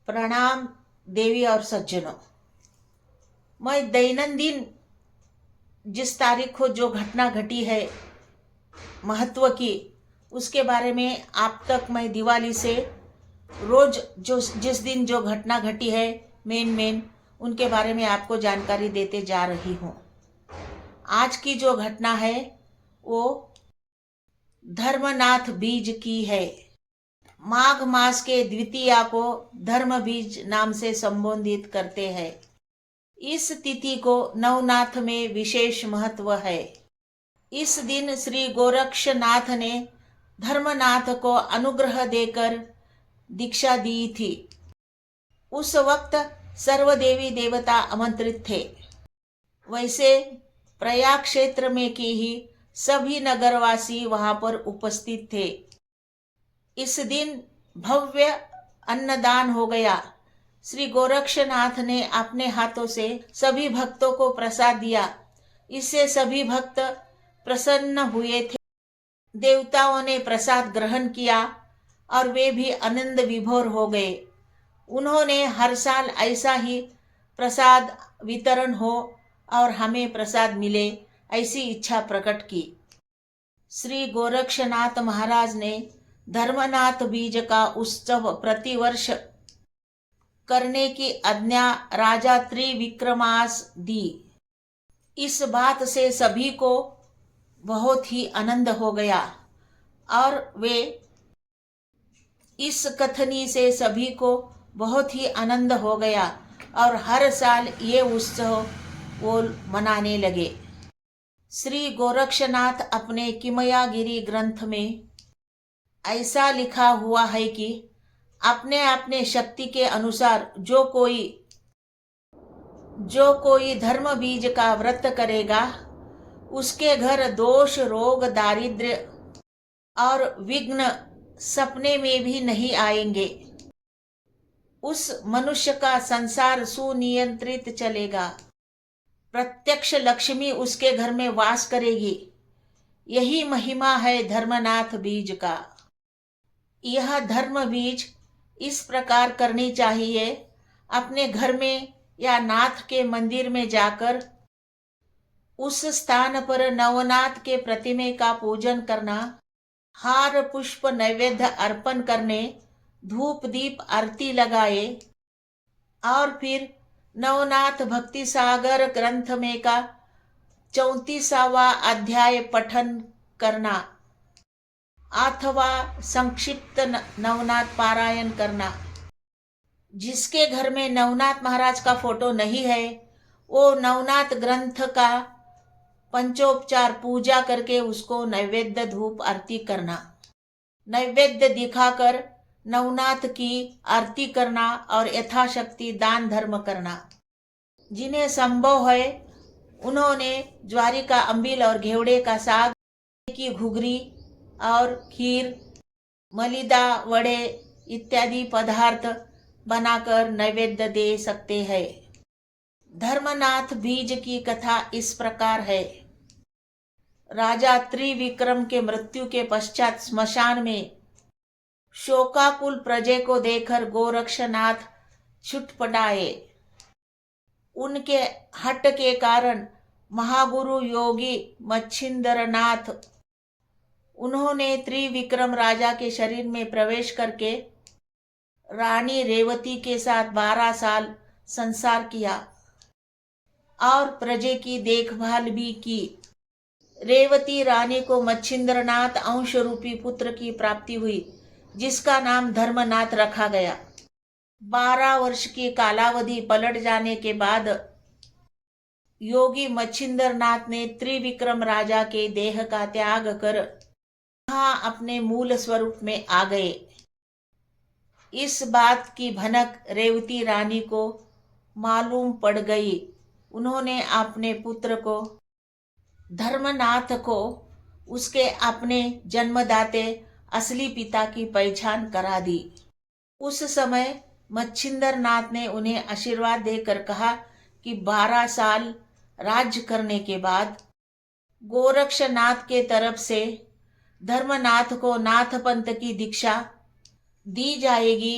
प्रणाम देवी और सज्जनों। मैं दैनंदिन जिस तारीख को जो घटना घटी है महत्व की, उसके बारे में आप तक मैं दिवाली से रोज जो जिस दिन जो घटना घटी है मेन उनके बारे में आपको जानकारी देते जा रही हूँ। आज की जो घटना है वो धर्मनाथ बीज की है। माघ मास के द्वितीया को धर्म बीज नाम से संबोधित करते हैं। इस तिथि को नवनाथ में विशेष महत्व है। इस दिन श्री गोरक्षनाथ ने धर्मनाथ को अनुग्रह देकर दीक्षा दी थी। उस वक्त सर्व देवी देवता आमंत्रित थे। वैसे प्रयाग क्षेत्र में की ही सभी नगरवासी वहां पर उपस्थित थे। इस दिन भव्य अन्नदान हो गया। श्री गोरक्षनाथ ने अपने हाथों से सभी भक्तों को प्रसाद दिया। इससे सभी भक्त प्रसन्न हुए थे। देवताओं ने प्रसाद ग्रहण किया और वे भी आनंद विभोर हो गए। उन्होंने हर साल ऐसा ही प्रसाद वितरण हो और हमें प्रसाद मिले, ऐसी इच्छा प्रकट की। श्री गोरक्षनाथ महाराज ने धर्मनाथ बीज का उत्सव प्रतिवर्ष करने की आज्ञा राजा त्रिविक्रमास दी। इस बात से सभी को बहुत ही आनंद हो गया और वे इस कथनी से सभी को बहुत ही आनंद हो गया और हर साल ये उत्सव वो मनाने लगे। श्री गोरक्षनाथ अपने किमयागिरी ग्रंथ में ऐसा लिखा हुआ है कि अपने अपने शक्ति के अनुसार जो कोई धर्म बीज का व्रत करेगा, उसके घर दोष, रोग, दारिद्र्य और विघ्न सपने में भी नहीं आएंगे। उस मनुष्य का संसार सुनियंत्रित चलेगा। प्रत्यक्ष लक्ष्मी उसके घर में वास करेगी। यही महिमा है धर्मनाथ बीज का। यह धर्म बीज इस प्रकार करनी चाहिए। अपने घर में या नाथ के मंदिर में जाकर उस स्थान पर नवनाथ के प्रतिमे का पूजन करना, हार पुष्प नैवेद्य अर्पण करने, धूप दीप आरती लगाए और फिर नवनाथ भक्ति सागर ग्रंथ में का 34वां अध्याय पठन करना अथवा संक्षिप्त नवनाथ पारायण करना। जिसके घर में नवनाथ महाराज का फोटो नहीं है, वो नवनाथ ग्रंथ का पंचोपचार पूजा करके उसको नैवेद्य धूप आरती करना, नैवेद्य दिखाकर नवनाथ की आरती करना और यथाशक्ति दान धर्म करना। जिन्हें संभव है उन्होंने ज्वारी का अम्बिल और घेवड़े का साग की घुघरी और खीर, मलिदा, वड़े इत्यादि पदार्थ बनाकर नैवेद्य दे सकते हैं। धर्मनाथ बीज की कथा इस प्रकार है। राजा त्रिविक्रम के मृत्यु के पश्चात स्मशान में शोकाकुल प्रजे को देखकर गोरक्षनाथ छुटपटाए। उनके हट के कारण महागुरु योगी मच्छिंद्रनाथ उन्होंने त्रिविक्रम राजा के शरीर में प्रवेश करके रानी रेवती के साथ 12 साल संसार किया और प्रजे की देखभाल भी की। रेवती रानी को मच्छिंद्रनाथ अंश रूपी पुत्र की प्राप्ति हुई, जिसका नाम धर्मनाथ रखा गया। 12 वर्ष की कालावधि पलट जाने के बाद योगी मच्छिंद्रनाथ ने त्रिविक्रम राजा के देह का त्याग कर वहां अपने मूल स्वरूप में आ गए। इस बात की भनक रेवती रानी को मालूम पड़ गई। उन्होंने अपने पुत्र को धर्मनाथ को उसके अपने जन्मदाते असली पिता की पहचान करा दी। उस समय मच्छिंद्रनाथ ने उन्हें आशीर्वाद देकर कहा कि 12 साल राज्य करने के बाद गोरक्षनाथ के तरफ से धर्मनाथ को नाथ पंथ की दीक्षा दी जाएगी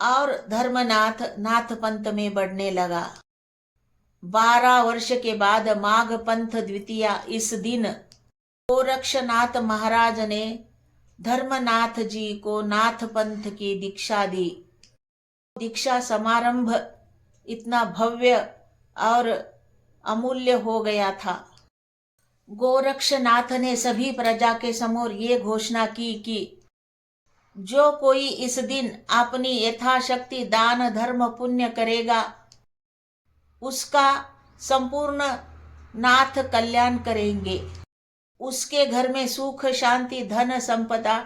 और धर्मनाथ नाथ पंथ में बढ़ने लगा। 12 वर्ष के बाद माघ पंथ द्वितीया इस दिन गोरक्षनाथ महाराज ने धर्मनाथ जी को नाथ पंथ की दीक्षा दी। दीक्षा समारंभ इतना भव्य और अमूल्य हो गया था। गोरक्षनाथ ने सभी प्रजा के समोर ये घोषणा की कि जो कोई इस दिन अपनी यथाशक्ति दान धर्म पुण्य करेगा उसका संपूर्ण नाथ कल्याण करेंगे। उसके घर में सुख शांति धन संपदा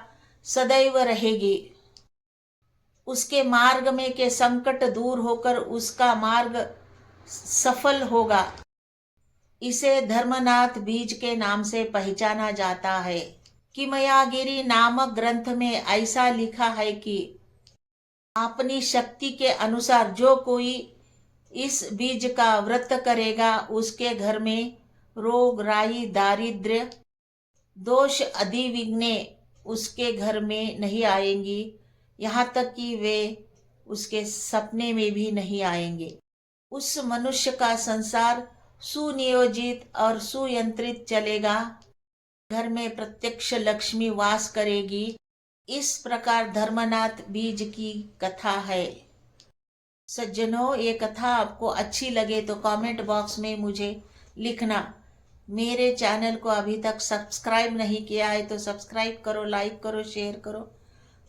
सदैव रहेगी। उसके मार्ग में के संकट दूर होकर उसका मार्ग सफल होगा। इसे धर्मनाथ बीज के नाम से पहचाना जाता है। किमयागिरी नामक ग्रंथ में ऐसा लिखा है कि अपनी शक्ति के अनुसार जो कोई इस बीज का व्रत करेगा उसके घर में रोग राई दारिद्र्य दोष आदि विघ्ने उसके घर में नहीं आएंगी, यहाँ तक कि वे उसके सपने में भी नहीं आएंगे। उस मनुष्य का संसार सुनियोजित और सुयंत्रित चलेगा। घर में प्रत्यक्ष लक्ष्मी वास करेगी। इस प्रकार धर्मनाथ बीज की कथा है। सज्जनों, ये कथा आपको अच्छी लगे तो कमेंट बॉक्स में मुझे लिखना। मेरे चैनल को अभी तक सब्सक्राइब नहीं किया है तो सब्सक्राइब करो, लाइक करो, शेयर करो।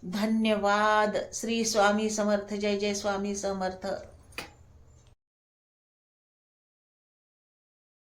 धन्यवाद। श्री स्वामी समर्थ। जय जय स्वामी समर्थ।